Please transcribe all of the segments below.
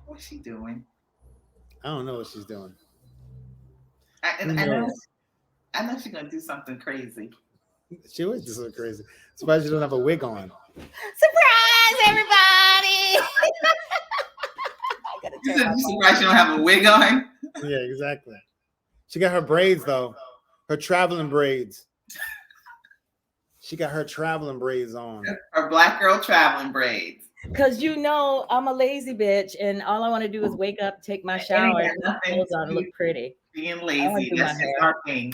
What's she doing? I don't know what she's doing. I, Who and I know, knows? I know she's gonna do something crazy. She always does something crazy. Surprised she doesn't have a wig on. Surprise, everybody! I gotta You turn said my you phone. surprised you don't have a wig on. Yeah, exactly. She got her braids though. Her traveling braids. She got her traveling braids on. Her black girl traveling braids. Because I'm a lazy bitch, and all I want to do is wake up, take my It shower, ain't and got put nothing clothes to on, and do look with pretty. being I want lazy. to do my That's just hair. our thing.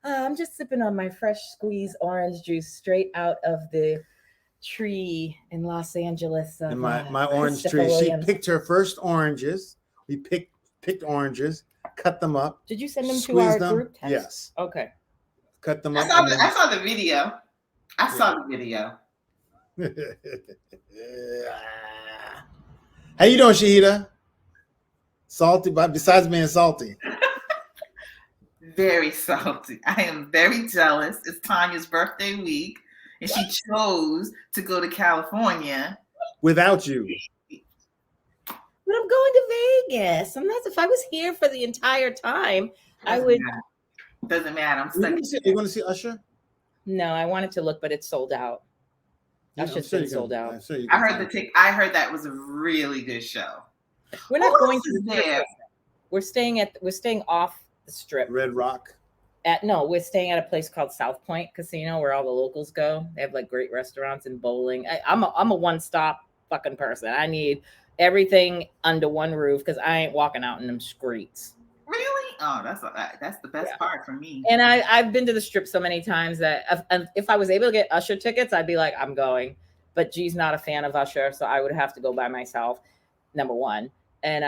I'm just sipping on my fresh squeezed orange juice straight out of the tree in Los Angeles. And my orange Christopher tree. She Williams. picked her first oranges. We picked oranges, cut them up. Did you send them to squeezed our them. group text? Yes. Okay. Cut them I up. saw the video. I saw the video. How you doing, Shahida? Salty, but besides being salty. Very salty. I am very jealous. It's Tanya's birthday week, and she chose to go to California Without you. But I'm going to Vegas. I'm not. If I was here for the entire time, I would. Doesn't matter. I'm stuck. You want to see Usher? No, I wanted to look, but it's sold out. Usher's been sold out. I heard that was a really good show. We're not going to the strip. We're staying off the strip. Red Rock. We're staying at a place called South Point Casino where all the locals go. They have like great restaurants and bowling. I'm a one-stop fucking person. I need everything under one roof because I ain't walking out in them streets. Really? Oh, that's the best part for me. And I've been to the strip so many times that if I was able to get Usher tickets, I'd be like, I'm going. But G's not a fan of Usher, so I would have to go by myself. Number one, and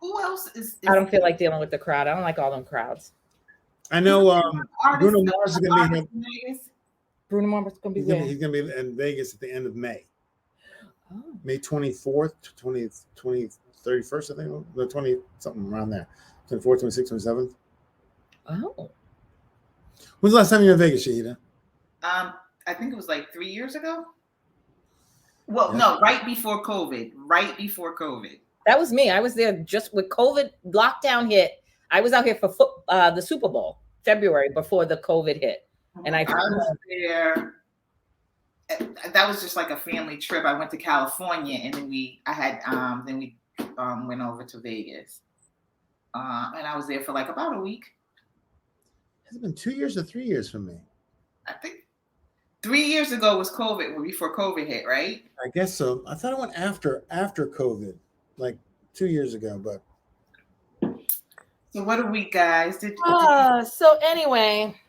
who else is I don't feel like dealing with the crowd. I don't like all them crowds. I know Bruno Mars is going to be here. Bruno Mars is going to be there. He's going to be in Vegas at the end of May. Oh. May 24th, 31st, I think. The 20 something around there. 24th, 26th, 27th. Oh. When's the last time you were in Vegas, Shahida? I think it was like 3 years ago. Well, no, right before COVID. That was me. I was there just with COVID lockdown hit. I was out here for the Super Bowl, February, before the COVID hit. And I was there. That was just like a family trip. I went to California, and then we went over to Vegas. And I was there for like about a week. Has it been 2 years or 3 years for me? I think 3 years ago was COVID, before COVID hit, right? I guess so. I thought it went after COVID, like 2 years ago, but. So what a week, guys. So anyway,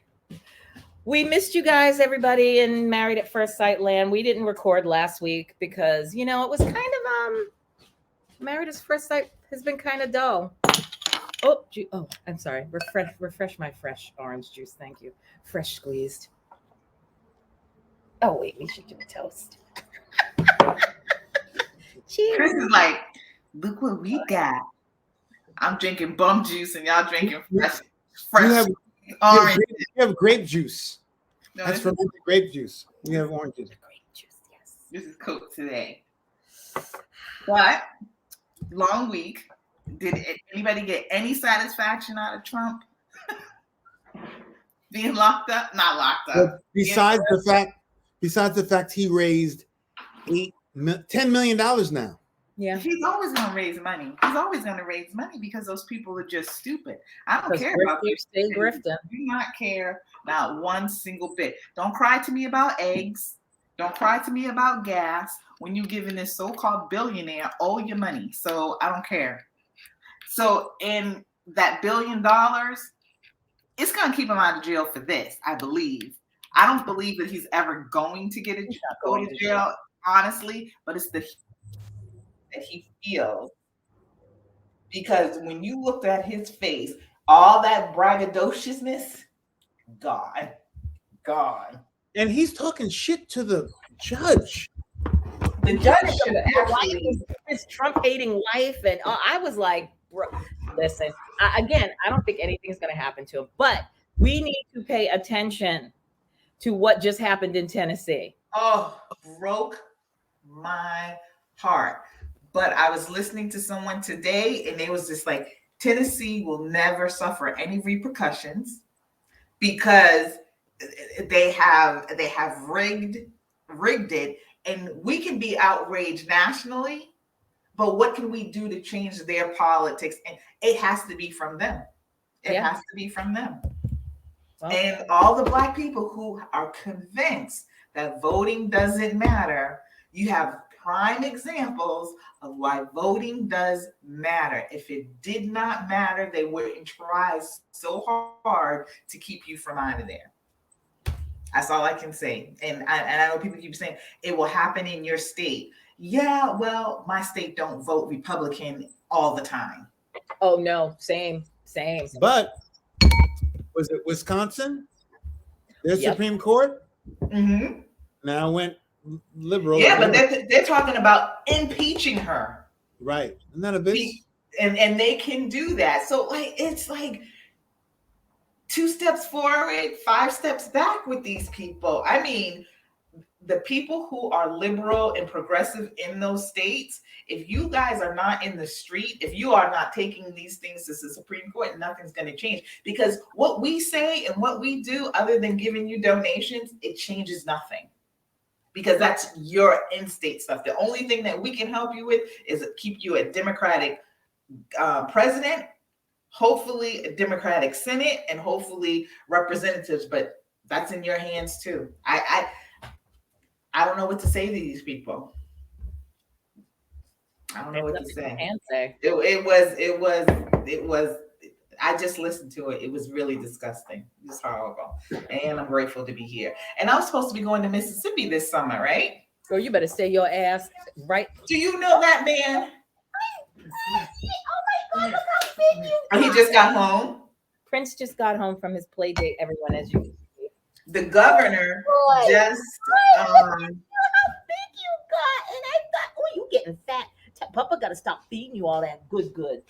we missed you guys, everybody, in Married at First Sight land. We didn't record last week because, it was kind of, Married at First Sight has been kind of dull. Oh, I'm sorry. Refresh my fresh orange juice. Thank you. Fresh squeezed. Oh, wait, we should do a toast. Cheers. Chris is like, look what we got. I'm drinking bum juice and y'all drinking fresh orange. You have grape juice. No, that's fermented grape juice. You have orange juice. Grape juice, yes. This is Coke today. But long week. Did anybody get any satisfaction out of Trump being locked up? Not locked up. But besides the fact he raised $10 million now. Yeah, he's always going to raise money. He's always going to raise money because those people are just stupid. I don't care about you. Stay grifting. Do not care, not one single bit. Don't cry to me about eggs. Don't cry to me about gas when you're giving this so-called billionaire all your money. So I don't care. So in that $1 billion, it's going to keep him out of jail for this, I believe. I don't believe that he's ever going to go to jail, honestly, but it's the that he feels, because when you looked at his face, all that braggadociousness, gone. And he's talking shit to the judge. The judge should have actually his Trump-hating wife, and I was like, bro, listen. I don't think anything's going to happen to him, but we need to pay attention to what just happened in Tennessee. Oh, broke my heart. But I was listening to someone today, and they was just like, Tennessee will never suffer any repercussions because they have rigged it, and we can be outraged nationally, but what can we do to change their politics? And it has to be from them. It has to be from them. Well, and all the Black people who are convinced that voting doesn't matter, you have prime examples of why voting does matter. If it did not matter, they wouldn't try so hard to keep you from out of there. That's all I can say. And I know people keep saying it will happen in your state. Yeah, well, my state don't vote Republican all the time. Oh no, same. But was it Wisconsin? Their Supreme Court now went liberal. Yeah, but they're talking about impeaching her. Right. Isn't that a bitch? And they can do that. So like it's like 2 steps forward, 5 steps back with these people. I mean, the people who are liberal and progressive in those states, if you guys are not in the street, if you are not taking these things to the Supreme Court, nothing's going to change. Because what we say and what we do, other than giving you donations, it changes nothing. Because that's your in-state stuff. The only thing that we can help you with is keep you a Democratic president, hopefully a Democratic Senate, and hopefully representatives. But that's in your hands too. I don't know what to say to these people. I don't know what to say. It was. I just listened to it. It was really disgusting. It was horrible. And I'm grateful to be here. And I was supposed to be going to Mississippi this summer, right? Girl, you better stay your ass right. Do you know that man? Oh my God, look how big you got. He just got home. Prince just got home from his play date, everyone, as you can see. The governor just how big you got. And I thought, oh, you getting fat. Papa got to stop feeding you all that good.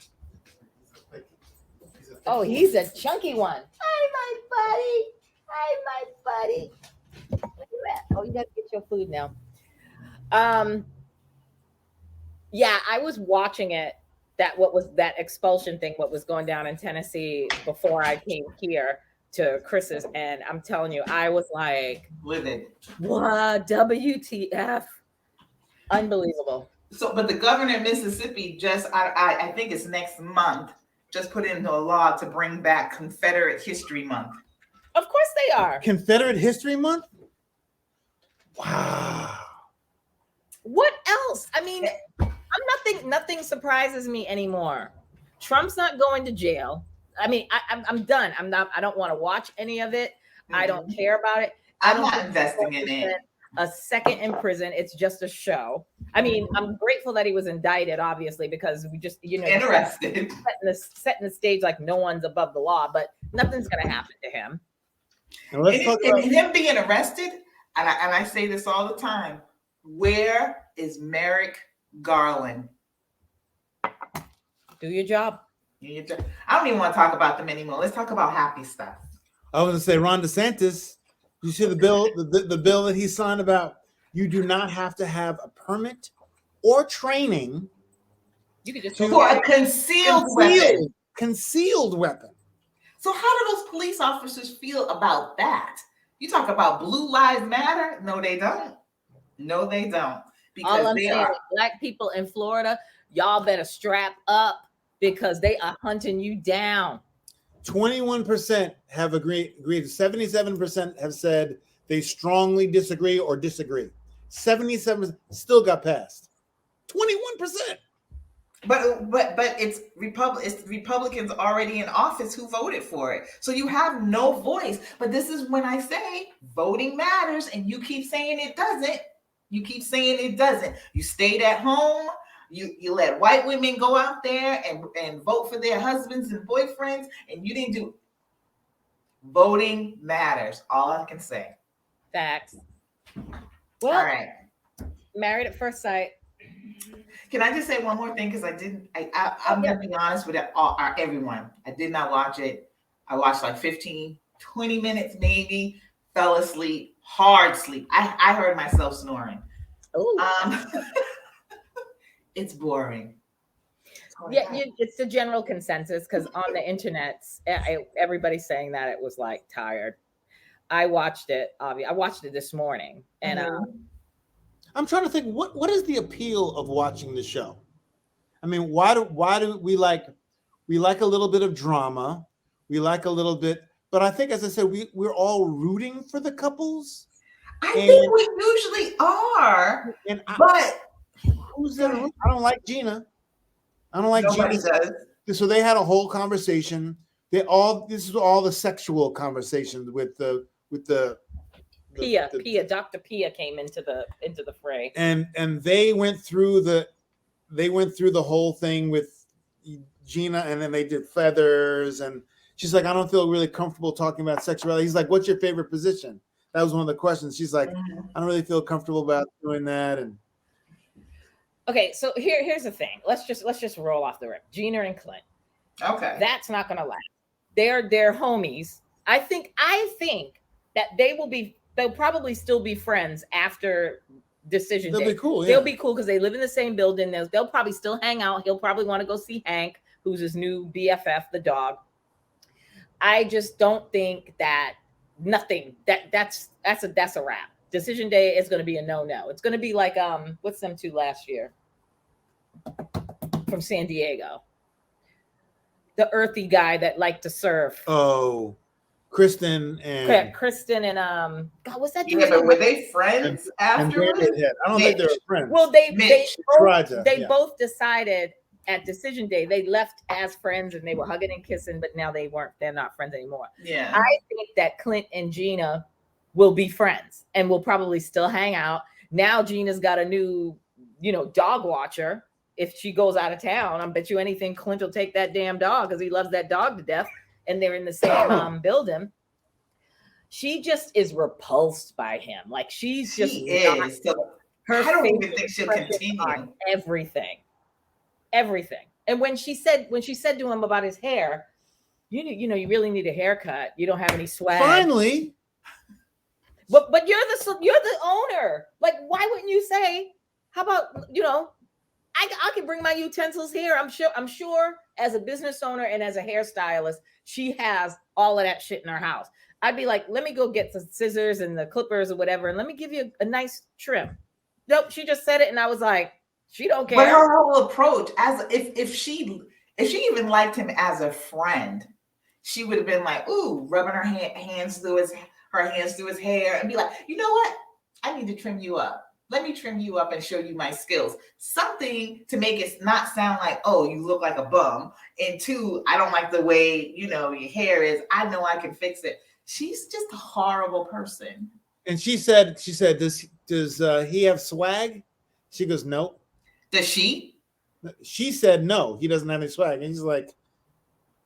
Oh, he's a chunky one. Hi, my buddy. Where you at? Oh, you got to get your food now. Yeah, I was watching it. What was that expulsion thing? What was going down in Tennessee before I came here to Chris's, and I'm telling you, I was like, livid. What? WTF? Unbelievable. So, but the governor of Mississippi just, I think it's next month, just put into a law to bring back Confederate History Month. Of course they are. Confederate History Month? Wow. What else? I mean, nothing surprises me anymore. Trump's not going to jail. I mean, I'm done. I don't want to watch any of it. Mm-hmm. I don't care about it. I'm not investing in it. A second in prison. It's just a show. I mean, I'm grateful that he was indicted, obviously, because we just, interested. Setting the stage like no one's above the law, but nothing's going to happen to him. And him being arrested, and I say this all the time, where is Merrick Garland? Do your job. I don't even want to talk about them anymore. Let's talk about happy stuff. I was going to say Ron DeSantis. You see the bill, the bill that he signed about you do not have to have a permit or training. You could just for a concealed weapon. Concealed weapon. So how do those police officers feel about that? You talk about Blue Lives Matter? No, they don't. No, they don't. Because all I'm saying is Black people in Florida, y'all better strap up because they are hunting you down. 21% have agreed. 77% have said they strongly disagree or disagree. 77% still got passed. 21%. But it's Republicans already in office who voted for it. So you have no voice. But this is when I say voting matters, and you keep saying it doesn't. You stayed at home. You let white women go out there and vote for their husbands and boyfriends, and you didn't do. Voting matters. All I can say. Facts. Well, all right. Married at First Sight. Can I just say one more thing? Because I'm going to be honest with everyone. I did not watch it. I watched like 15, 20 minutes maybe. Fell asleep. Hard sleep. I heard myself snoring. It's boring. Yeah, it's the general consensus because on the internet, everybody's saying that it was like tired. I watched it. I watched it this morning, and I'm trying to think what is the appeal of watching the show. I mean, why do we like a little bit of drama, we like a little bit, but I think, as I said, we're all rooting for the couples. I think we usually are, but who's there? I don't like Gina. I don't like nobody Gina. Does. So they had a whole conversation. This is all the sexual conversations with the Pia, Dr. Pia came into the fray, and they went through the whole thing with Gina, and then they did feathers, and she's like, I don't feel really comfortable talking about sexuality. He's like, what's your favorite position? That was one of the questions. She's like, I don't really feel comfortable about doing that. And okay, so here's the thing. Let's just roll off the rip. Gina and Clint. Okay, that's not gonna last. They're homies. I think that they'll probably still be friends after Decision Day. They'll be cool. Yeah. They'll be cool because they live in the same building. They'll probably still hang out. He'll probably want to go see Hank, who's his new BFF, the dog. I just don't think that that's a wrap. Decision Day is going to be a no. It's going to be like what's them two last year from San Diego, the earthy guy that liked to surf. Oh, Kristen and God, what's that? Yeah, but were they friends afterwards? I don't think they were friends. Well, they both decided at Decision Day they left as friends and they were hugging and kissing, but now they're not friends anymore. Yeah, I think that Clint and Gina will be friends and will probably still hang out. Now Gina's got a new, dog watcher. If she goes out of town, I bet you anything Clint will take that damn dog because he loves that dog to death. And they're in the same building. She just is repulsed by him. Like she's just is. So I don't even think she'll continue. Everything. And when she said to him about his hair, you really need a haircut. You don't have any swag. Finally. But you're the owner. Like, why wouldn't you say, how about, I can bring my utensils here. I'm sure as a business owner and as a hairstylist, she has all of that shit in her house. I'd be like, let me go get the scissors and the clippers or whatever, and let me give you a nice trim. Nope, she just said it, and I was like, she don't care. But her whole approach, as if she even liked him as a friend, she would have been like, ooh, rubbing her hands through his hair, and be like, you know what? I need to trim you up. Let me trim you up and show you my skills. Something to make it not sound like, oh, you look like a bum. And two, I don't like the way, your hair is. I know I can fix it. She's just a horrible person. And she said, does he have swag? She goes, no. Does she? She said, no, he doesn't have any swag. And he's like,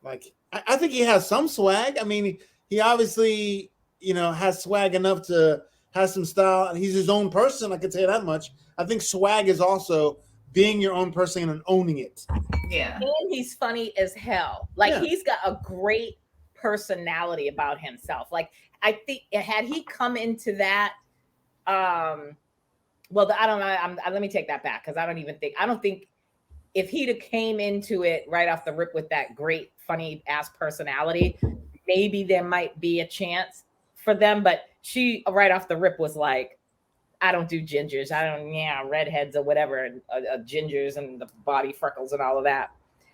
I think he has some swag. I mean, he obviously, has swag enough to has some style, and he's his own person. I can tell you that much. I think swag is also being your own person and owning it. Yeah. And he's funny as hell. He's got a great personality about himself. Like, I think had he come into that, I don't know. Let me take that back because I don't think if he'd have came into it right off the rip with that great funny ass personality, maybe there might be a chance for them. But she right off the rip was like, I don't do gingers. Redheads or whatever, and gingers and the body freckles and all of that.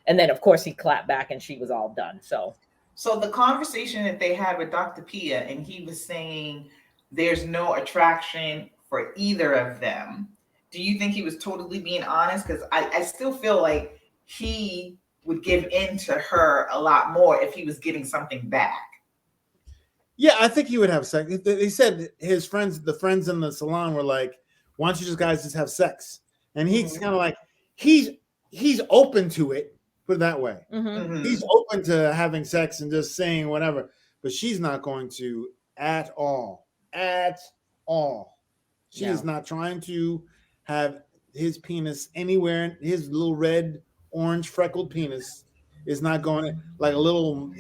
And then of course he clapped back and she was all done. So the conversation that they had with Dr. Pia, and he was saying there's no attraction for either of them. Do you think he was totally being honest? Because I still feel like he would give in to her a lot more if he was getting something back. Yeah, I think he would have sex. He said his friends, the friends in the salon, were like, "Why don't you guys just have sex?" And he's kind of like, he's open to it. Put it that way. Mm-hmm. He's open to having sex and just saying whatever, but she's not going to at all. At all. She is not trying to have his penis anywhere. His little red, orange, freckled penis is not going like a little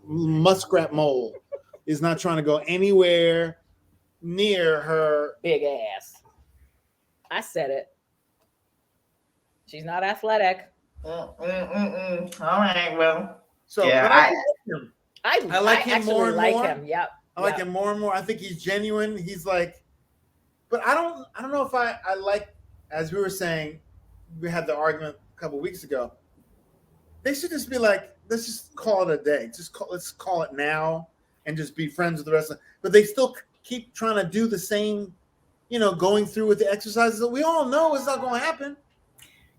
muskrat mole. Is not trying to go anywhere near her big ass. I said it. She's not athletic. All right, well, So, yeah, but I like him. I like him actually more and like more. him. Yep. I like him more and more. I think he's genuine. He's like, but I don't know if I like, as we were saying, we had the argument a couple weeks ago. They should just be like, let's just call it a day. Let's call it now and just be friends with the rest of them. But they still keep trying to do the same, going through with the exercises that we all know is not going to happen.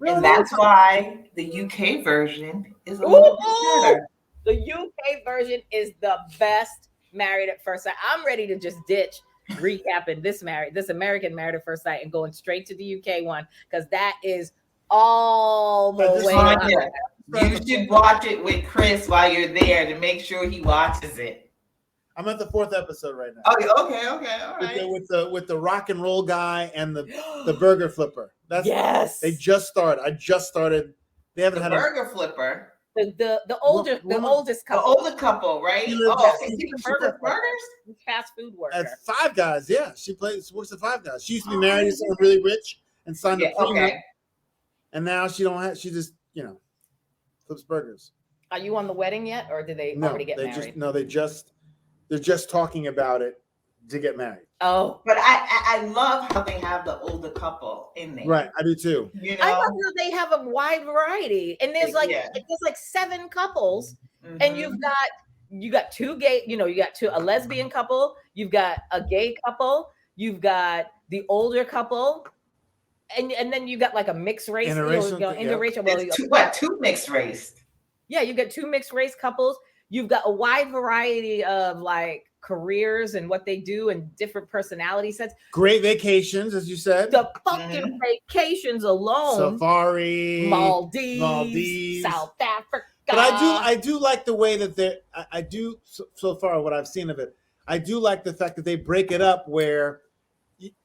And that's why the UK version is a little bit better. The UK version is the best Married at First Sight. I'm ready to just ditch recapping this American Married at First Sight and going straight to the UK one, because that is all the way up. You should watch it with Chris while you're there to make sure he watches it. I'm at the 4th episode right now. Oh, okay, all right. With the rock and roll guy and the burger flipper. Yes. They just started. I just started. They haven't had burger flipper. The oldest couple. The older couple, right? She burgers? Fast food worker. At Five Guys, yeah. She works at Five Guys. She used to be married to someone really rich and signed a premium. And now she just, flips burgers. Are you on the wedding yet, or did they already get married? They're just talking about it to get married. Oh, but I love how they have the older couple in there. Right, I do too. I love how they have a wide variety, and there's like 7 couples, and you've got 2 gay, you got a lesbian couple, you've got a gay couple, you've got the older couple. And then you got like a mixed race, interracial. Two mixed race. Yeah, you got 2 mixed race couples. You've got a wide variety of like careers and what they do and different personality sets. Great vacations, as you said. The fucking vacations alone. Safari, Maldives, South Africa. But I do like the way that I do so far what I've seen of it. I do like the fact that they break it up where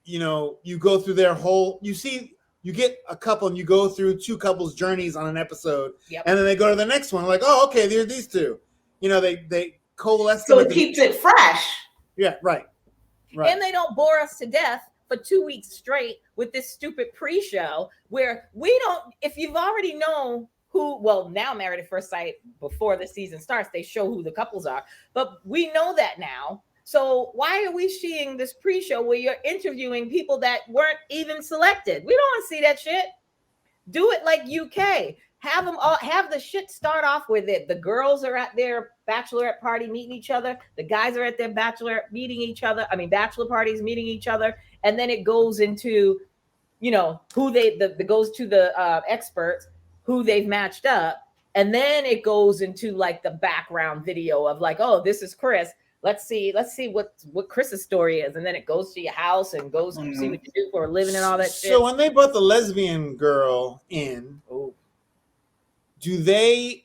you go through their whole, you get a couple and you go through 2 couples' journeys on an episode, and then they go to the next one. Like, oh, okay, there are these 2. They coalesce. So it keeps it fresh. Yeah, right. And they don't bore us to death for 2 weeks straight with this stupid pre-show where we don't, if you've already know who, well, now Married at First Sight, before the season starts, they show who the couples are, but we know that now. So why are we seeing this pre-show where you're interviewing people that weren't even selected? We don't want to see that shit. Do it like UK. Have them all, have the shit start off with it. The girls are at their bachelorette party meeting each other. The guys are at their bachelor parties meeting each other. And then it goes into, who goes to the experts, who they've matched up. And then it goes into like the background video of like, oh, this is Chris. Let's see what Chris's story is. And then it goes to your house and goes to see what you do for a living and all that shit. So when they brought the lesbian girl in, do they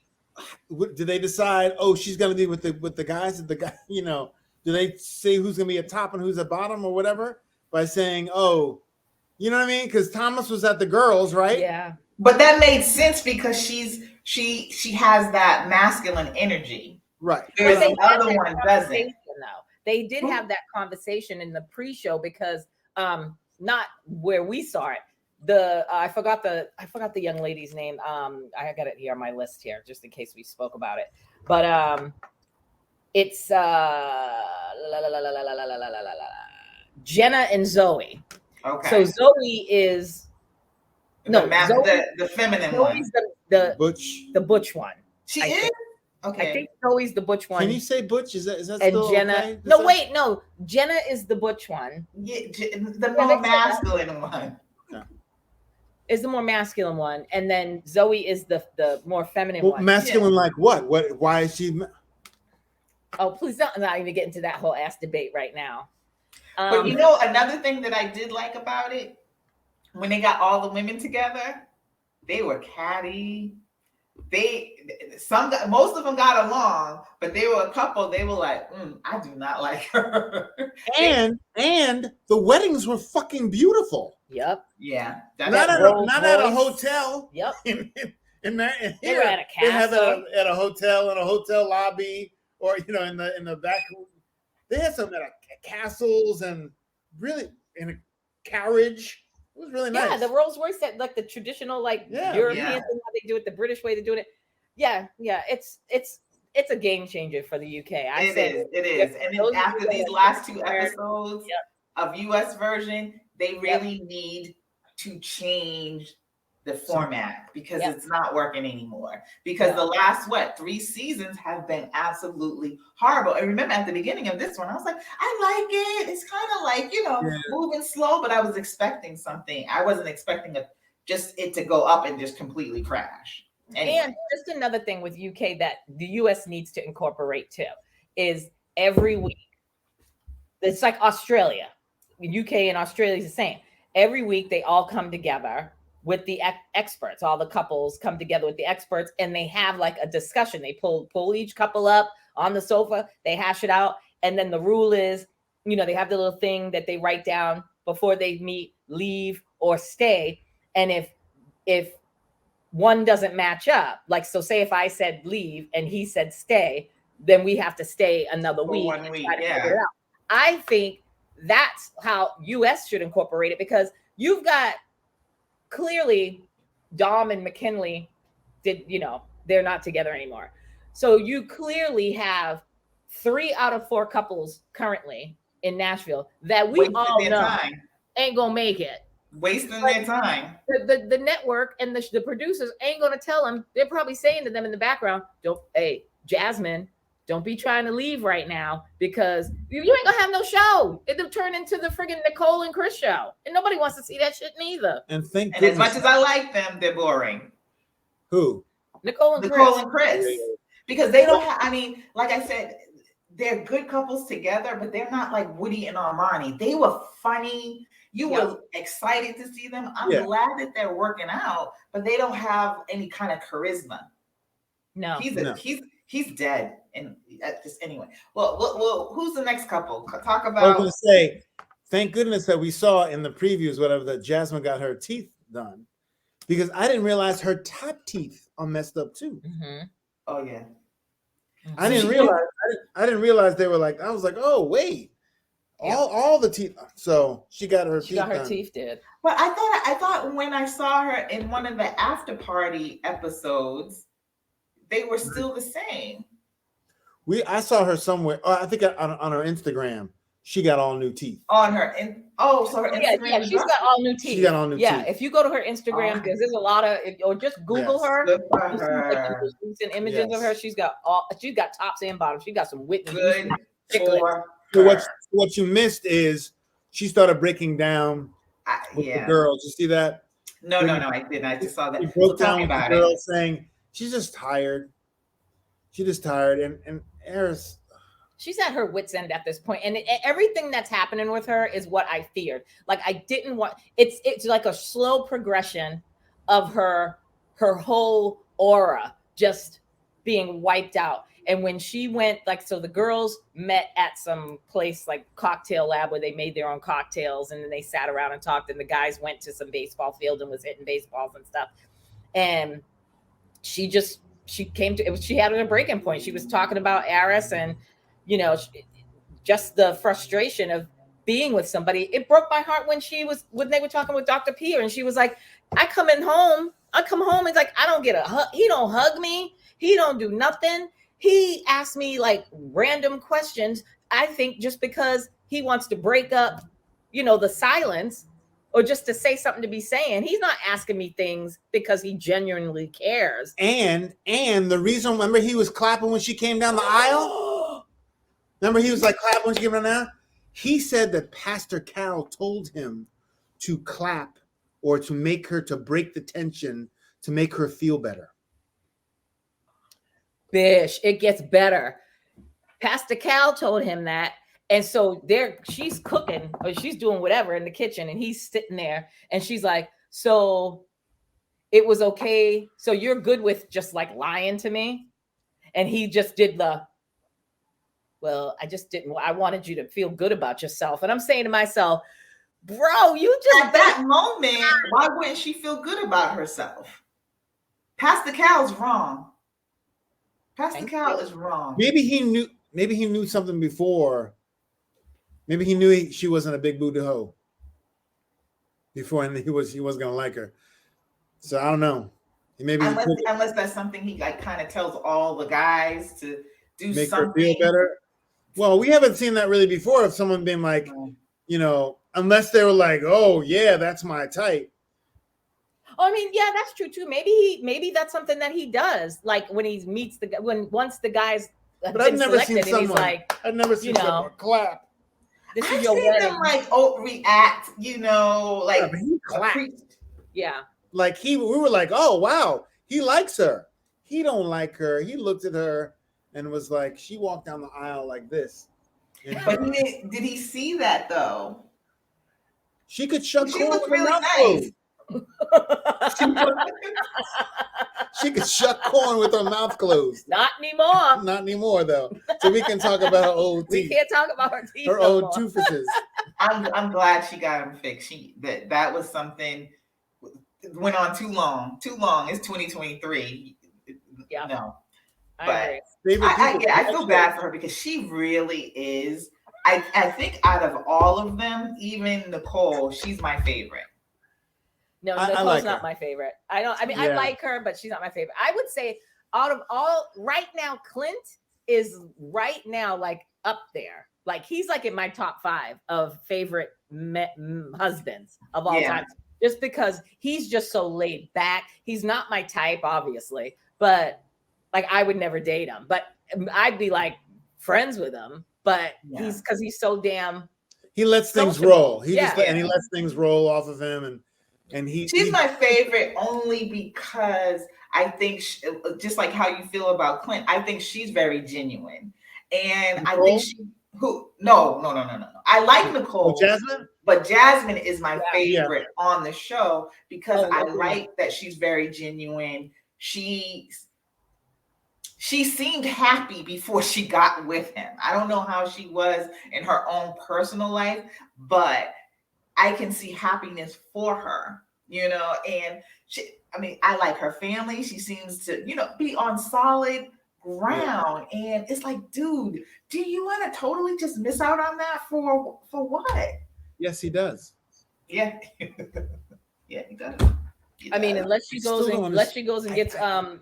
decide, oh, she's gonna be with the guys at the guy, do they say who's gonna be a top and who's a bottom or whatever by saying, oh, you know what I mean? Because Thomas was at the girls, right? Yeah. But that made sense because she has that masculine energy. Right. There's the other one doesn't. They did have that conversation in the pre-show because not where we saw it. I forgot the young lady's name. I got it here on my list here just in case we spoke about it. But it's Jenna and Zoe. Okay. So Zoe is the feminine one. The butch one. She is. Okay. I think Zoe's the butch one. Can you say butch? Is that and still Jenna? Okay? No. Jenna is the butch one. Yeah, the more masculine one. Is the more masculine one, and then Zoe is the more feminine one. Masculine, like what? What? Why is she? Oh, please don't not even get into that whole ass debate right now. But another thing that I did like about it, when they got all the women together, they were catty. Most of them got along, but they were a couple. They were like, I do not like her. And the weddings were fucking beautiful. Yep. Yeah. Not at a hotel. Yep. In there, they were at a castle. They have at a hotel, in a hotel lobby, or in the back. They had some at castles and really in a carriage. It was really Yeah, nice. the Rolls Royce set, like the traditional, like European thing, how they do it, the British way to do it. Yeah, it's a game changer for the UK. It is. And then after these last 2 episodes of US version, they really need to change the format because it's not working anymore. Because the last 3 seasons have been absolutely horrible. And remember at the beginning of this one, I was like, I like it. It's kind of like, moving slow, but I was expecting something. I wasn't expecting it to go up and just completely crash. Anyway. And just another thing with UK that the US needs to incorporate too is every week. It's like Australia. UK and Australia is the same. Every week they all come together with the experts. All the couples come together with the experts and they have like a discussion. They pull each couple up on the sofa, they hash it out. And then the rule is, they have the little thing that they write down before they meet, leave or stay. And if one doesn't match up, like, so say if I said leave and he said stay, then we have to stay another week. 1 week, I think that's how US should incorporate it, because you've got clearly Dom and McKinley they're not together anymore. So you clearly have 3 out of 4 couples currently in Nashville that we all know ain't gonna make it. Wasting their time. The network and the producers ain't gonna tell them. They're probably saying to them in the background, hey, Jasmine, don't be trying to leave right now, because you ain't gonna have no show. It'll turn into the friggin' Nicole and Chris show, and nobody wants to see that shit neither. And as much as I like them, they're boring. Who? Nicole and Chris. Because they don't have, like I said, they're good couples together, but they're not like Woody and Armani. They were funny. You were excited to see them. I'm glad that they're working out, but they don't have any kind of charisma. No, he's dead. And just anyway. Well, who's the next couple? Talk about. I was going to say, thank goodness that we saw in the previews, whatever, that Jasmine got her teeth done, because I didn't realize her top teeth are messed up too. Mm-hmm. Oh yeah. I didn't realize they were like. I was like, oh wait. All the teeth. So she got her teeth did. But I thought when I saw her in one of the after party episodes, they were still the same. I saw her somewhere. I think on her Instagram, she got all new teeth. On her so her Instagram. Yeah, she's got all new teeth. She got all new teeth. Yeah, if you go to her Instagram, because there's a lot of, or just Google her. Recent images of her. She's got tops and bottoms. She got some Whitney. So what you missed is she started breaking down with the girls. You see that? No, I didn't. I just saw that. She broke down with the girls saying she's just tired. She's just tired. And Eris, she's at her wit's end at this point. And everything that's happening with her is what I feared. Like, I didn't want, it's like a slow progression of her whole aura just being wiped out. And when she went, so the girls met at some place like Cocktail Lab where they made their own cocktails, and then they sat around and talked, and the guys went to some baseball field and was hitting baseballs and stuff. And she had a breaking point. She was talking about Eris and, just the frustration of being with somebody. It broke my heart when they were talking with Dr. Pierre, and she was like, I come home, it's like, I don't get a hug. He don't hug me. He don't do nothing. He asked me like random questions, I think just because he wants to break up, the silence, or just to say something to be saying. He's not asking me things because he genuinely cares. And the reason, remember, he was clapping when she came down the aisle? Remember, he was like clapping when she came down the aisle? He said that Pastor Cal told him to clap or to make her, to break the tension, to make her feel better. Bish, it gets better. Pastor Cal told him that. And so she's cooking, or she's doing whatever in the kitchen, and he's sitting there, and she's like, so it was okay. So you're good with just like lying to me? And he just did I wanted you to feel good about yourself. And I'm saying to myself, bro, you just at that moment, why wouldn't she feel good about herself? Pastor Cal's wrong. Pastor Cal is wrong. Maybe he knew something before. Maybe he knew she wasn't a big booty hoe. before, and he wasn't gonna like her. So I don't know. Maybe Unless that's something he like kind of tells all the guys to do make something. her feel better. Well, we haven't seen that really before of someone being like, unless they were like, oh yeah, that's my type. Oh, I mean, yeah, that's true too. Maybe that's something that he does. Like when he meets once the guys have But been I've never selected, seen and someone. he's like, I've never seen someone clap. This I've is your seen wedding. them like react, like he clapped. Yeah. Like we were like, oh wow, he likes her. He don't like her. He looked at her and was like, she walked down the aisle like this. But did he see that though? She could shut She corn looked with her really mouth nice. closed. She could shut corn with her mouth closed. Not anymore. Not anymore though. So we can talk about her old teeth. We can't talk about her teeth. Her old toofuses. I'm glad she got him fixed. That was something went on too long. Too long. It's 2023. Yeah. No. I feel bad for her because she really is. I think out of all of them, even Nicole, she's my favorite. No, Nicole's not my favorite. I like her, but she's not my favorite. I would say out of all right now, Clint is right now like up there. Like he's like in my top 5 of favorite husbands of all time. Just because he's just so laid back. He's not my type, obviously, but like I would never date him. But I'd be like friends with him. But he's so damn. He lets things roll. He lets things roll off of him, and she's my favorite only because I think just like how you feel about Clint, I think she's very genuine, and Nicole? I think no. I like Nicole, Jasmine, but Jasmine is my favorite on the show because I like that she's very genuine. She seemed happy before she got with him. I don't know how she was in her own personal life, but I can see happiness for her, and I like her family. She seems to, be on solid ground. And it's like, dude, do you want to totally just miss out on that for what? Yes, he does. Yeah. Yeah, he does. I mean, unless she goes and gets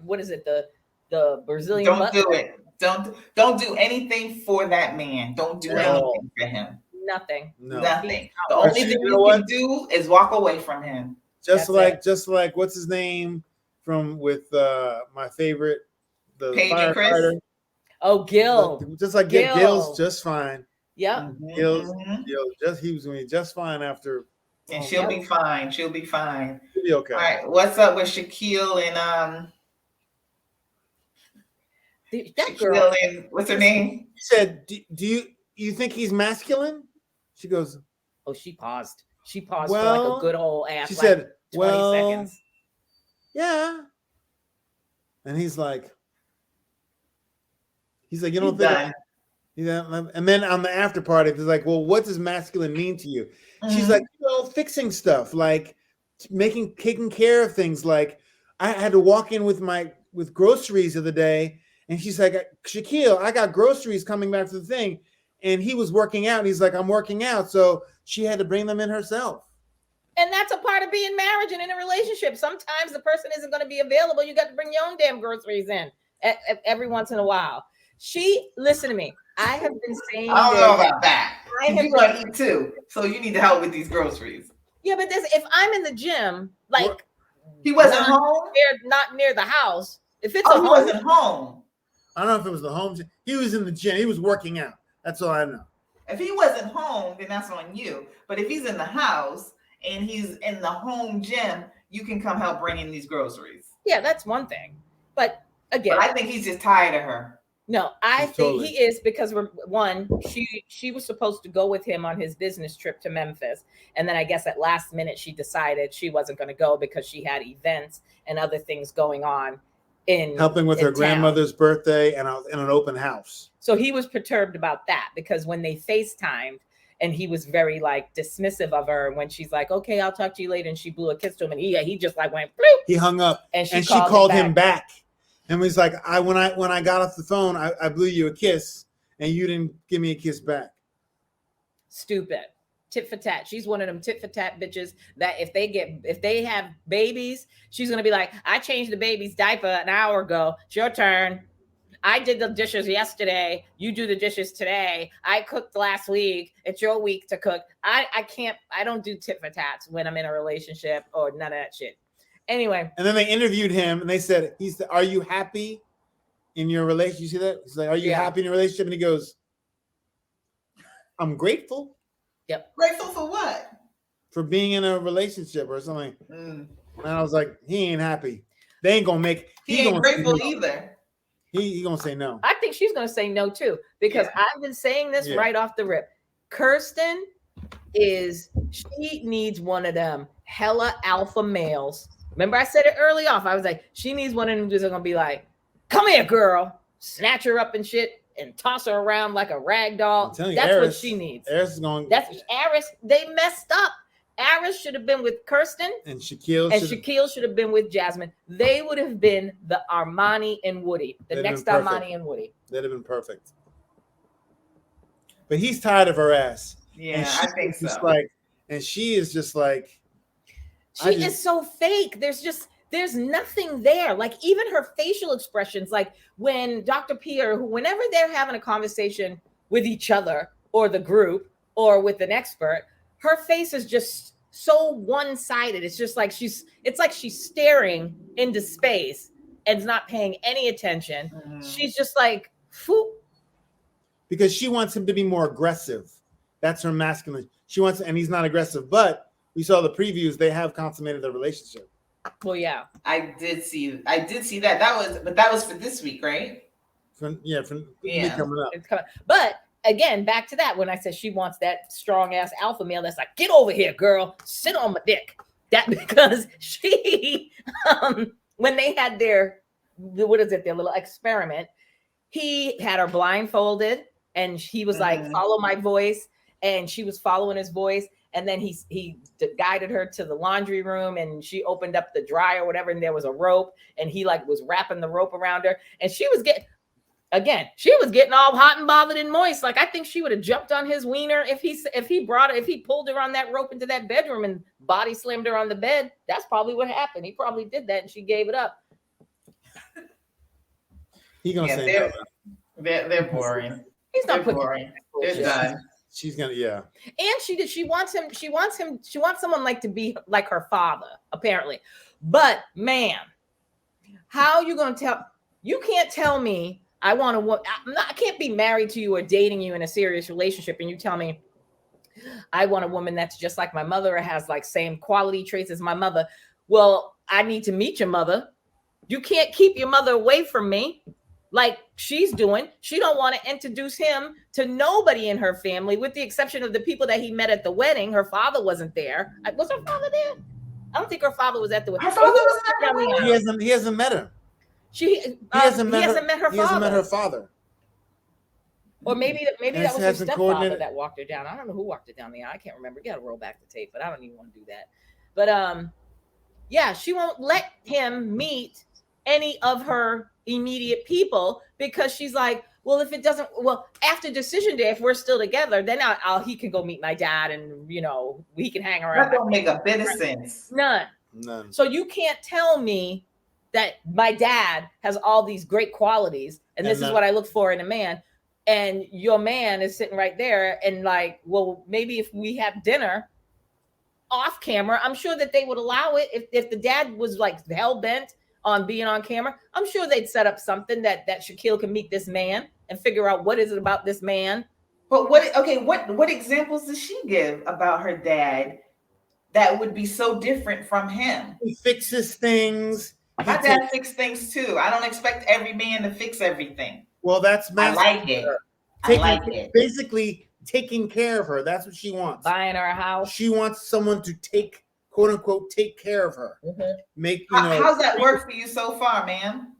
what is it, the Brazilian don't do it. Don't do anything for that man. Don't do anything for him. Nothing. No. Nothing. The only thing you can do is walk away from him. Just like what's his name from with my favorite, the Paige and Chris. firefighter. Oh, Gil. Just like Gil's just fine. Yeah. Gil he was going to be just fine after. And she'll be fine. She'll be fine. She'll be okay. All right. What's up with Shaquille and that girl? And what's her name? He said, "Do you think he's masculine?" She goes, "Oh, she paused. She paused for like a good old ass." She said, 20 seconds. Yeah. And he's like, you don't think? And then on the after party, he's like, well, what does masculine mean to you? Mm-hmm. She's like, fixing stuff, like taking care of things. Like I had to walk in with groceries of the day. And she's like, Shaquille, I got groceries coming back to the thing. And he was working out. And he's like, I'm working out. So she had to bring them in herself. And that's a part of being married and in a relationship. Sometimes the person isn't going to be available. You got to bring your own damn groceries in every once in a while. Listen to me. I have been saying. I don't know about that. You got to eat too. So you need to help with these groceries. Yeah, but if I'm in the gym, like. He wasn't home? Not near the house. If it's he wasn't home. I don't know if it was the home gym. He was in the gym. He was working out. That's all I know. If he wasn't home, then that's on you. But if he's in the house and he's in the home gym, you can come help bring in these groceries. Yeah, that's one thing. But again, I think he's just tired of her. No, I think he is because she was supposed to go with him on his business trip to Memphis. And then I guess at last minute, she decided she wasn't going to go because she had events and other things going on. Helping with her grandmother's birthday and an open house. So he was perturbed about that because when they FaceTimed and he was very like dismissive of her, when she's like, okay, I'll talk to you later. And she blew a kiss to him and he just like went, bloop. He hung up and she called him back. And was like, when I got off the phone, I blew you a kiss and you didn't give me a kiss back. Stupid. tit for tat. She's one of them tit for tat bitches that if they have babies, she's gonna be like, I changed the baby's diaper an hour ago. It's your turn. I did the dishes yesterday. You do the dishes today. I cooked last week. It's your week to cook. I don't do tit for tats when I'm in a relationship or none of that shit. Anyway. And then they interviewed him and they said, are you happy in your relationship? You see that? He's like, are you happy in your relationship? And he goes, I'm grateful. Yep. Grateful for what? For being in a relationship or something. And I was like, he ain't happy. They ain't gonna make. He ain't grateful either. He gonna say no. I think she's gonna say no too, because I've been saying this right off the rip. Kirsten she needs one of them hella alpha males. Remember, I said it early off. I was like, she needs one of them who's gonna be like, come here, girl, snatch her up and shit and toss her around like a rag doll. That's what she needs. Aris they messed up. Aris should have been with Kirsten, and Shaquille should have been with Jasmine. They would have been the Armani and Woody, the next Armani and Woody. That'd have been perfect. But he's tired of her ass. Yeah, I think so. And she is just like, she is so fake. There's nothing there. Like even her facial expressions, like when Dr. Pierre, whenever they're having a conversation with each other or the group or with an expert, her face is just so one-sided. It's just like she's staring into space and not paying any attention. She's just like, phew. Because she wants him to be more aggressive. That's her masculine. She wants, and he's not aggressive, but we saw the previews. They have consummated their relationship. Well, yeah. I did see that. That was for this week, right? Coming up. It's coming. But again, back to that when I said she wants that strong ass alpha male that's like, get over here, girl, sit on my dick. That because she when they had their little experiment, he had her blindfolded and he was like, follow my voice, and she was following his voice. And then he guided her to the laundry room, and she opened up the dryer or whatever, and there was a rope, and he like was wrapping the rope around her, and she was getting all hot and bothered and moist. Like I think she would have jumped on his wiener if he pulled her on that rope into that bedroom and body slammed her on the bed. That's probably what happened. He probably did that, and she gave it up. He gonna say they're boring. He's not putting boring. They're done. She's gonna, and she wants someone like to be like her father, apparently. But man, how you gonna tell? You can't tell me I can't be married to you or dating you in a serious relationship, and you tell me I want a woman that's just like my mother or has like same quality traits as my mother. Well, I need to meet your mother. You can't keep your mother away from me like she's doing. She don't want to introduce him to nobody in her family, with the exception of the people that he met at the wedding. Her father wasn't there. Was her father there? I don't think her father was at the wedding. Her father was at the wedding. He hasn't met her. He hasn't met her father. He hasn't met her father. Or maybe that was her stepfather that walked her down. I don't know who walked her down the aisle. I can't remember. You got to roll back the tape, but I don't even want to do that. But yeah, she won't let him meet any of her immediate people because she's like, well, if it doesn't, after decision day, if we're still together, then he can go meet my dad, and he can hang around. That don't make a bit of sense. None. So you can't tell me that my dad has all these great qualities, and this is what I look for in a man, and your man is sitting right there, and like, well, maybe if we have dinner off camera, I'm sure that they would allow it. If the dad was like hell bent on being on camera, I'm sure they'd set up something that Shaquille can meet this man and figure out what is it about this man. But what examples does she give about her dad that would be so different from him? He fixes things. My dad fixes things too. I don't expect every man to fix everything. Well, that's I like it. Basically taking care of her. That's what she wants. Buying her a house. She wants someone to quote unquote take care of her. How's that work for you so far, ma'am?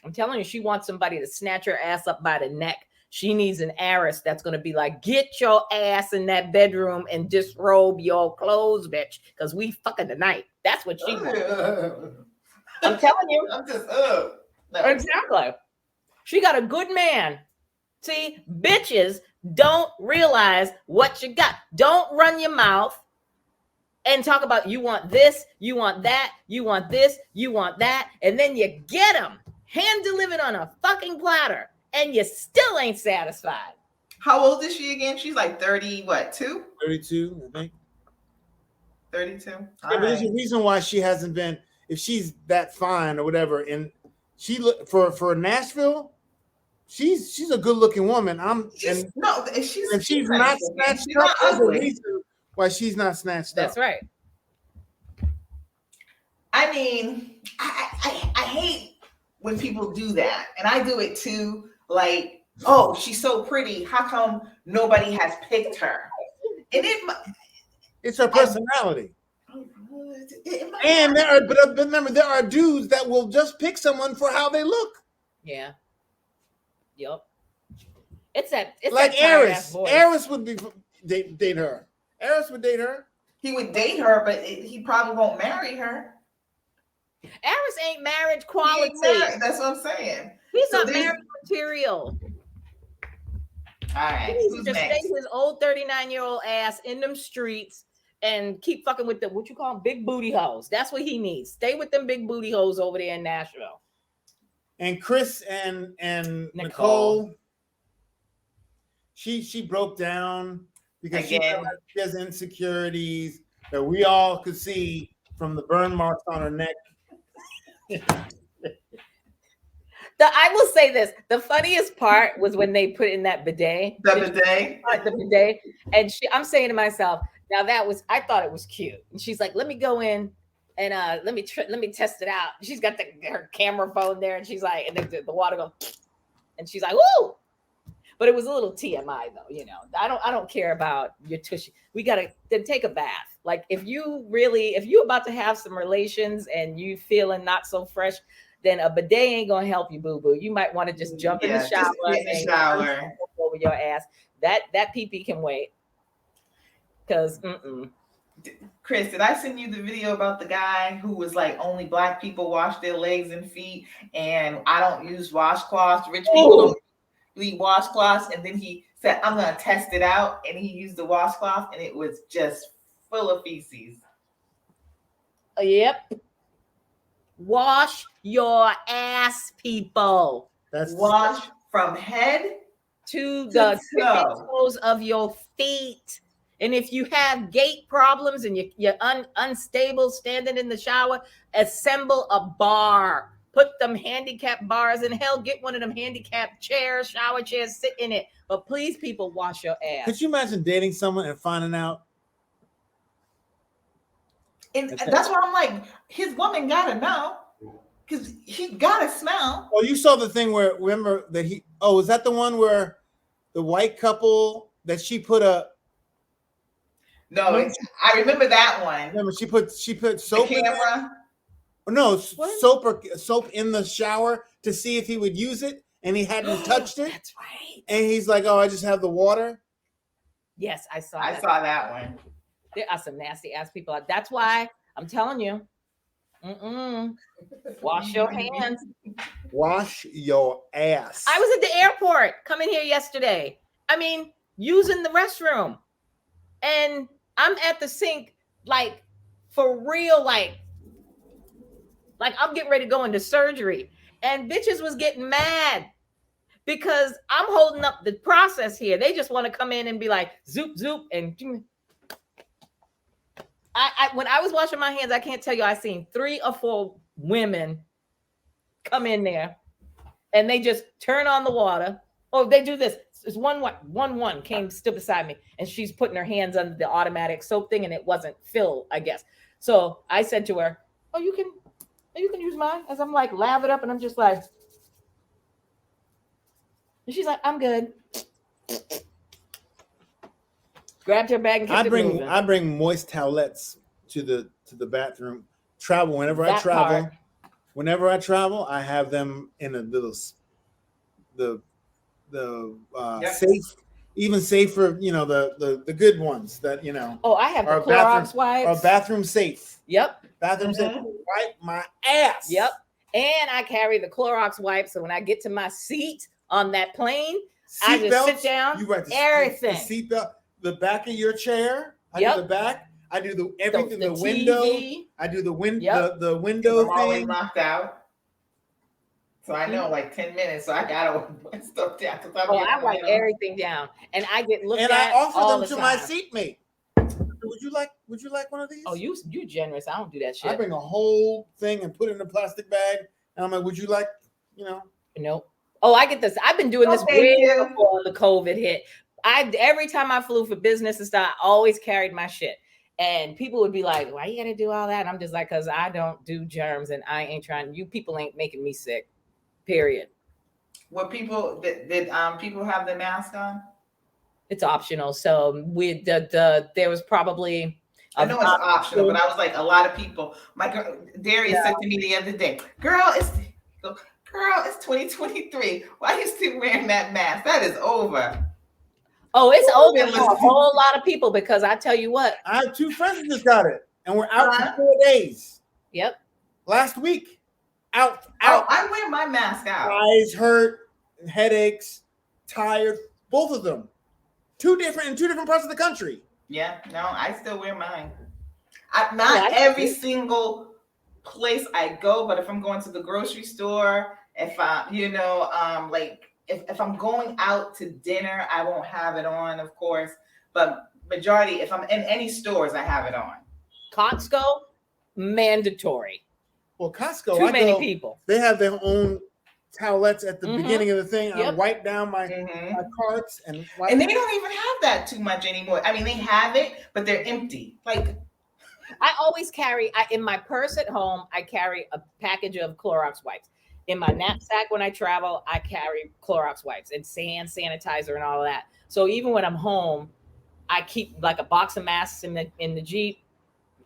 I'm telling you, she wants somebody to snatch her ass up by the neck. She needs an heiress that's going to be like, get your ass in that bedroom and disrobe your clothes, bitch, because we fucking tonight. That's what she wants. I'm telling you. I'm just No. Exactly. She got a good man. See, bitches don't realize what you got. Don't run your mouth and talk about you want this, you want that, you want this, you want that, and then you get them hand delivered on a fucking platter, and you still ain't satisfied. How old is she again? She's like 30, what, 2? 32, I think. 32. Yeah, but there's a reason why she hasn't been. If she's that fine or whatever, and she look for Nashville, she's a good looking woman. She's not snatched she's up, not there's a ugly. reason why she's not snatched That's up. right. I mean, I hate when people do that, and I do it too. Like, oh, she's so pretty. How come nobody has picked her? And it's her personality. And but remember, there are dudes that will just pick someone for how they look. Yeah. Yep. It's like that Eris. voice. Eris would date her. Eris would date her. He would date her, but he probably won't marry her. Eris ain't marriage quality. That's what I'm saying. He's not marriage material. All right. He needs to just stay his old 39-year-old ass in them streets and keep fucking with the what you call them, big booty hoes. That's what he needs. Stay with them big booty hoes over there in Nashville. And Chris and Nicole, she broke down because she has insecurities that we all could see from the burn marks on her neck. I will say this: the funniest part was when they put in that bidet. The bidet, and I'm saying to myself, now I thought it was cute. And she's like, "Let me go in and let me test it out." She's got her camera phone there, and she's like, and the water goes, and she's like, "Woo!" But it was a little TMI though, you know. I don't care about your tushy. We gotta then take a bath. Like if you about to have some relations and you feeling not so fresh, then a bidet ain't gonna help you, boo boo. You might want to just jump in the shower over your ass. That pee-pee can wait. Cause Chris, did I send you the video about the guy who was like only black people wash their legs and feet, and I don't use washcloths. Rich people don't use washcloths, and then he said, "I'm gonna test it out," and he used the washcloth, and it was just full of feces. Yep. Wash your ass, people. Wash from head to the toes of your feet. And if you have gait problems and you're unstable standing in the shower, assemble a bar. Put them handicap bars in. Hell, get one of them handicap chairs, shower chairs, sit in it. But please, people, wash your ass. Could you imagine dating someone and finding out? And that's why I'm like, his woman gotta know, because he gotta smell. Oh, you saw the thing where, remember that is that the one where the white couple that she put a? No, I remember that one. Remember she put soap in camera. No, soap in the shower to see if he would use it, and he hadn't touched it. That's right. And he's like, "Oh, I just have the water." Yes, I saw that one. There are some nasty ass people. That's why I'm telling you. Wash your hands. Wash your ass. I was at the airport coming here yesterday. I mean, using the restroom. And I'm at the sink, like, for real, like I'm getting ready to go into surgery. And bitches was getting mad because I'm holding up the process here. They just want to come in and be like, zoop, zoop, and when I was washing my hands, I can't tell you, I seen 3 or 4 women come in there and they just turn on the water. Oh, they do this. It's one came stood beside me and she's putting her hands under the automatic soap thing and it wasn't filled, I guess. So I said to her, "Oh, you can use mine," as I'm like lave it up and I'm just like, and she's like, "I'm good." Grabbed her bag and kept I bring moist towelettes to the bathroom. Whenever I travel, I have them in a little safe, even safer. You know, the good ones that you know. Oh, I have the Clorox wipes. Or bathroom safe. Yep. Bathroom safe. Wipe my ass. Yep. And I carry the Clorox wipes, so when I get to my seat on that plane, I just sit Seatbelts, down. You write Everything. The seatbelt, the back of your chair. I do the back. I do everything. The window. TV. I do the Yep. window I'm always thing. knocked out. So I know like 10 minutes. So I gotta put stuff down. I write everything down, and I get looked and at. I offer all them to the my time. seatmate. Would you like one of these? Oh, you generous. I don't do that shit. I bring a whole thing and put it in a plastic bag, and I'm like, would you like, Nope. Oh, I get this. I've been doing this way before the COVID hit. Every time I flew for business and stuff, I always carried my shit. And people would be like, why you gotta do all that? And I'm just like, because I don't do germs and I ain't trying. You people ain't making me sick. Period. What people did people have the mask on? It's optional. So there was probably I know it's optional, but I was like, a lot of people. My girl Darius said to me the other day, girl, it's 2023. Why are you still wearing that mask? That is over. Oh, it's over for a whole lot of people because I tell you what. I have 2 friends that just got it, and we're out for 4 days. Yep. Last week. Out. Oh, I wear my mask out. Eyes hurt, headaches, tired, both of them. In 2 different parts of the country. Yeah, no, I still wear mine. Not every single place I go, but if I'm going to the grocery store, if I, if I'm going out to dinner, I won't have it on, of course. But majority, if I'm in any stores, I have it on. Costco, mandatory. Well, Costco, too many people. They have their own towelettes at the beginning of the thing. Yep. I wipe down my carts and they don't even have that too much anymore. I mean, they have it, but they're empty. Like, I always carry in my purse at home. I carry a package of Clorox wipes. In my knapsack when I travel, I carry Clorox wipes and hand sanitizer and all of that. So even when I'm home, I keep like a box of masks in the Jeep,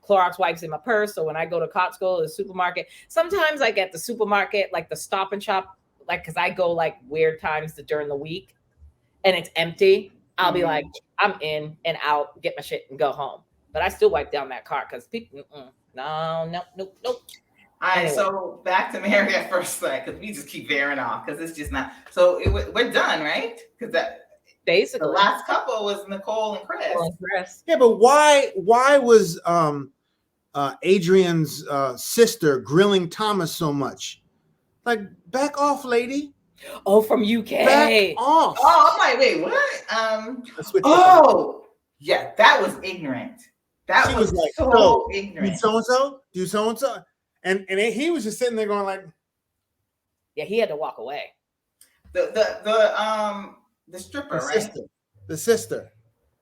Clorox wipes in my purse. So when I go to Costco or the supermarket, sometimes I get the supermarket, like the Stop and Shop, like, because I go like weird times during the week and it's empty. I'll be like, I'm in and out, get my shit and go home. But I still wipe down that cart because people, nope. All right, anyway. So back to Married at First Sight, because we just keep veering off because it's just not. So we're done, right? Because that basically the last couple was Nicole and Chris. Yeah, but why was Adrian's sister grilling Thomas so much? Like, back off, lady. Oh, from UK. Back off. Oh, I'm like, wait, what? Yeah, that was ignorant. That was like so ignorant. Do so and so, and he was just sitting there going like, yeah, he had to walk away. The stripper, right? The sister,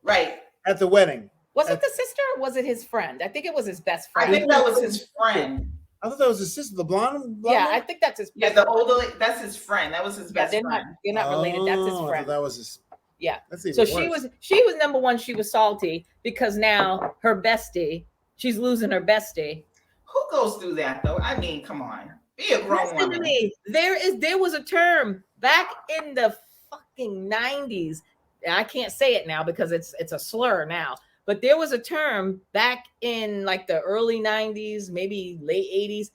right, at the wedding. Was it the sister or was it his friend? I think it was his best friend. I think that was his friend. I thought that was his sister, the blonde. Yeah, I think that's his. Yeah, the older. That's his friend. That was his best friend. They're not related. That's his friend. That was his. Yeah. So she was number one. She was salty because now her bestie, she's losing her bestie. Who goes through that though? I mean, come on, be a grown woman. There was a term back in the fucking 90s. I can't say it now because it's a slur now. But there was a term back in like the early 90s, maybe late 80s.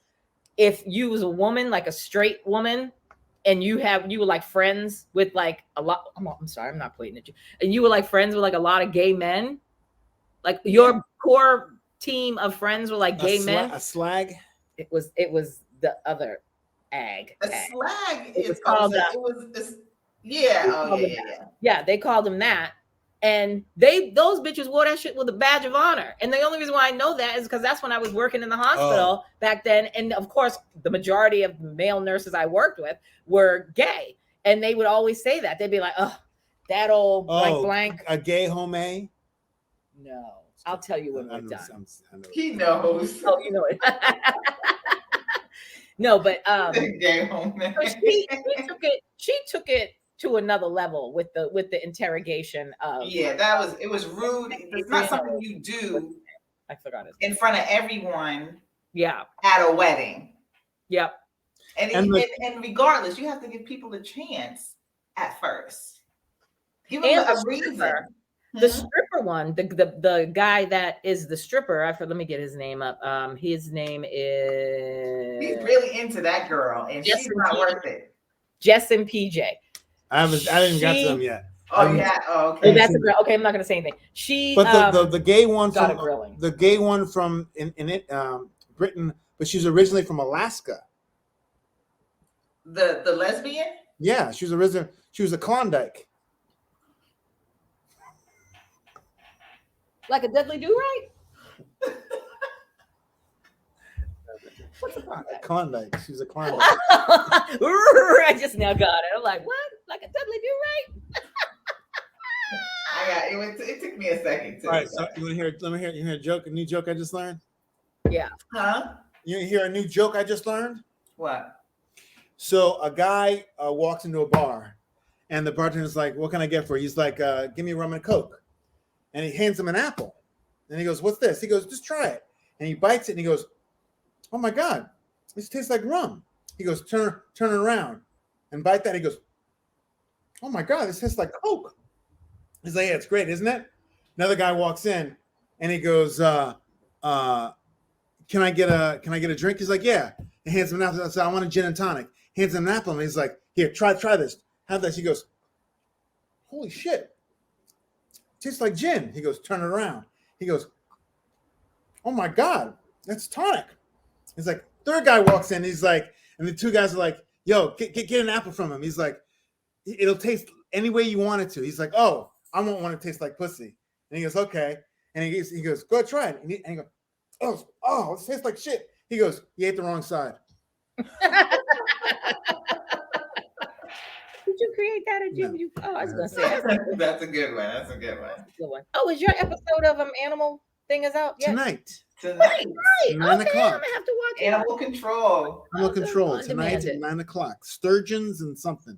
If you was a woman, like a straight woman, and you were like friends with like a lot. I'm sorry, I'm not pointing at you. And you were like friends with like a lot of gay men. Like your core team of friends were like gay men. A slag. It was the other ag. A slag. It was called that. It was this. Yeah. Yeah, they called them that. And those bitches wore that shit with a badge of honor. And the only reason why I know that is because that's when I was working in the hospital back then. And of course, the majority of male nurses I worked with were gay. And they would always say that. They'd be like, oh, that old blank. A gay home? No. I'll tell you when we're done. He knows. Oh, you know it. No, but gay home. She took it to another level with the interrogation of it was rude. It's not something you do. I forgot it in front of everyone. Yeah, at a wedding. Yep. And regardless, you have to give people a chance at first. Give them a reason. The stripper one, the guy that is the stripper. Let me get his name up. His name is. He's really into that girl, and she's not worth it. Jess and PJ. I didn't get to them yet. Oh yeah. Oh, okay. Oh, that's a grill. Okay, I'm not going to say anything. But the gay one got from a grilling. the gay one from in it Britain, but she's originally from Alaska. The lesbian? Yeah, she was a Klondike. Like a Dudley Do-Right? What's a Klondike? Klondike. She was a Klondike. I just now got it. I'm like, what? Like a Dudley Do-Right? It took me a second to. All right, so you want to hear? Let me hear. You hear a joke? A new joke I just learned. Yeah. Huh? You hear a new joke I just learned? What? So a guy walks into a bar, and the bartender's like, "What can I get for you?" He's like, "Give me rum and coke," and he hands him an apple, and he goes, "What's this?" He goes, "Just try it," and he bites it, and he goes, "Oh my god, this tastes like rum." He goes, "Turn it around, and bite that." He goes, "Oh my god, this tastes like coke." He's like, "Yeah, it's great, isn't it?" Another guy walks in, and he goes, "Can I get a drink?" He's like, "Yeah." He hands him an apple. So I want a gin and tonic. Hands him an apple, and he's like, "Here, try this. Have this." He goes, "Holy shit, tastes like gin." He goes, "Turn it around." He goes, "Oh my god, that's tonic." He's like, third guy walks in. He's like, and the two guys are like, "Yo, get an apple from him." He's like, "It'll taste any way you want it to." He's like, "Oh, I won't want it to taste like pussy." And he goes, "Okay." And he goes, "Go ahead, try it." And he goes, "Oh, it tastes like shit." He goes, "You ate the wrong side." Did you create that or Jim? No. Oh, I was gonna say That's a good one. That's a good one. good one. Oh, is your episode of Animal thing is out yet? Tonight. Tonight, 9 Okay, o'clock. I'm gonna have to watch it. Animal Control. Animal Control on tonight demand at 9 o'clock. Sturgeons and something.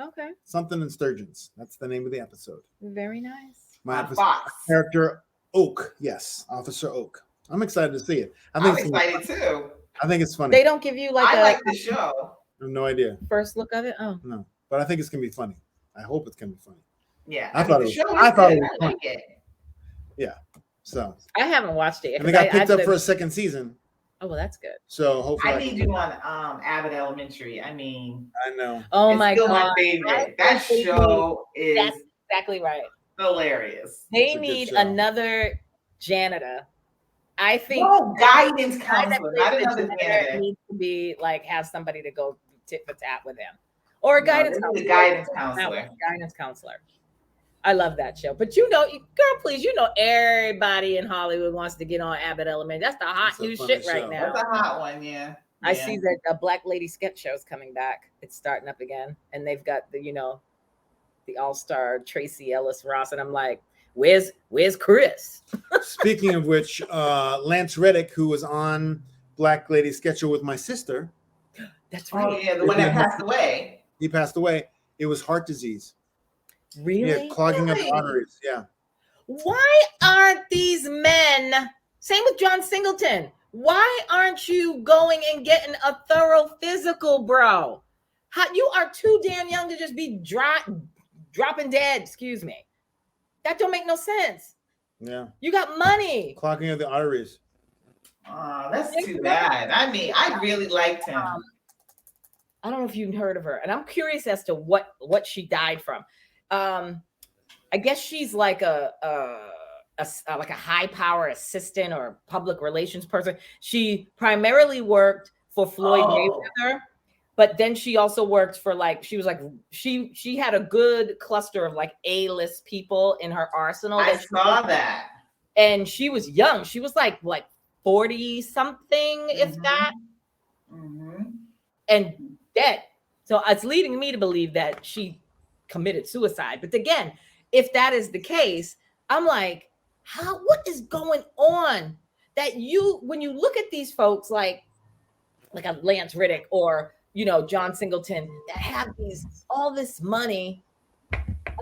Okay, Something and Sturgeons. That's the name of the episode. very nice. My On episode, Fox. character Oak. Yes, Officer Oak. I'm excited to see it. I'm excited too. I think it's funny. They don't give you like I a like the show. I have no idea. first look of it. Oh, No, but I think it's gonna be funny. I hope it's gonna be funny. Yeah, I thought it the was- show I is thought good. it was I like it. So, I haven't watched it. and they got picked up for a second season. Oh well, that's good. So hopefully, I need you on Abbott Elementary. I mean, I know. Oh it's my still god, my favorite. That's That show is that's exactly right. hilarious. They It's a good need show. another janitor. I think No, guidance kind of counselor, place not the another janitor candidate. needs to be like have somebody to go tit for tat with them, or a No, guidance this is counselor. a guidance That counselor. one, guidance counselor. I love that show, but girl, please, everybody in Hollywood wants to get on Abbott Elementary. That's the hot It's a new funny shit right show. now. That's a hot one, yeah. I Yeah. see that a Black Lady sketch show is coming back. It's starting up again, and they've got the all-star Tracy Ellis Ross, and I'm like, where's Chris? Speaking of which, Lance Reddick, who was on Black Lady Sketch Show with my sister, That's Oh right. yeah, the one that passed away. he passed away. It was heart disease. Really? Yeah, clogging up Really? arteries. Yeah. Why aren't these men? Same with John Singleton. Why aren't you going and getting a thorough physical, bro? You are too damn young to just be dropping dead. Excuse me. That don't make no sense. Yeah. You got money. Clogging of the arteries. Oh, that's too bad. I mean, I really liked him. I don't know if you've heard of her, and I'm curious as to what she died from. I guess she's like a high power assistant or public relations person. She primarily worked for Floyd Mayweather, but then she also worked for she had a good cluster of like A-list people in her arsenal. I saw that. And she was young. She was like 40 something, if that, and dead. So it's leading me to believe that she committed suicide. But again, if that is the case, I'm like, what is going on that when you look at these folks like a Lance Riddick or John Singleton that have all this money,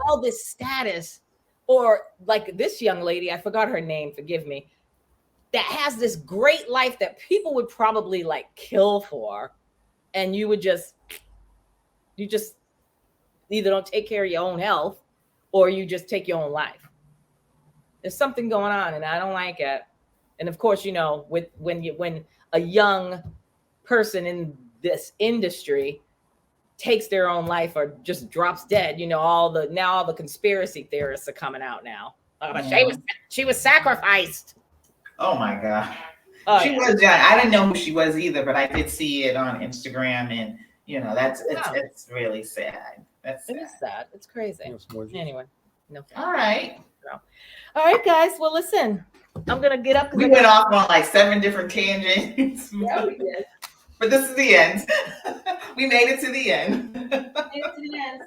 all this status, or like this young lady, I forgot her name, forgive me, that has this great life that people would probably kill for, and you just either don't take care of your own health or you just take your own life. There's something going on, and I don't like it. And of course, when a young person in this industry takes their own life or just drops dead. You know, all the conspiracy theorists are coming out now. But she was sacrificed. Oh my God. Oh, she was young. I didn't know who she was either, but I did see it on Instagram, and it's really sad. That's sad. It is sad. It's crazy. Anyway, no. All right. All right, guys. Well, listen, I'm gonna get up. We went off on like 7 different tangents. Yeah, we did. But this is the end. We made it to the end.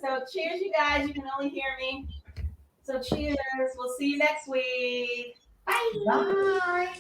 So cheers, you guys. You can only hear me. So cheers. We'll see you next week. Bye. Bye.